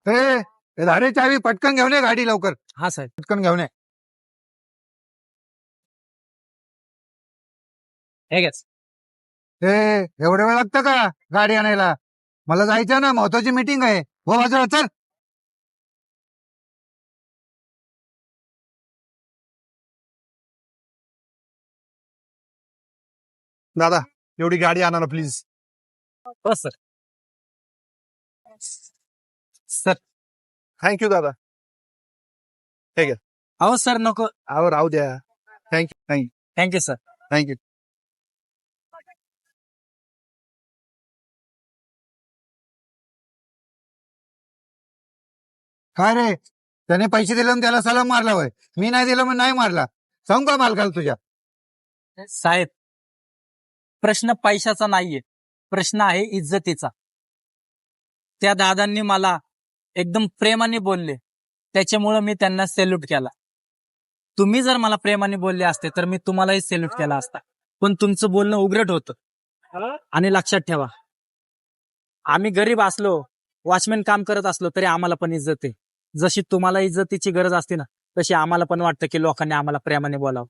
अरे चावी पटकन घेऊन ये गाडी लवकर. हा साहेब. पटकन घेऊन ये. हे घ्या. एवढं वेळ लागतं का गाडी आणायला? मला जायचं ना, महत्वाची मीटिंग आहे. हो बाजूला चल. दादा एवढी गाडी आणा ना प्लीज. हो सर. सर. थँक्यू दादा. अहो सर नको. अहो राहू द्या. Thank you thank you sir. थँक्यू. काय रे, त्याने पैसे दिले त्याला सलाम मारला होय? मी नाही दिलं मग नाही मारला. सांगू का मालकाला तुझ्या? साहेब, प्रश्न पैशाचा नाहीये, प्रश्न आहे इज्जतीचा. त्या दादांनी मला एकदम प्रेमाने बोलले, त्याच्यामुळे मी त्यांना सेल्यूट केला. तुम्ही जर मला प्रेमाने बोलले असते तर मी तुम्हालाही सेल्यूट केला असता, पण तुमचं बोलणं उग्रट होतं. आणि लक्षात ठेवा, आम्ही गरीब असलो, वॉचमॅन काम करत असलो तरी आम्हाला पण इज्जत आहे. जशी तुम्हाला इज्जतीची गरज असते ना, तशी आम्हाला पण वाटतं की लोकांनी आम्हाला प्रेमाने बोलावं.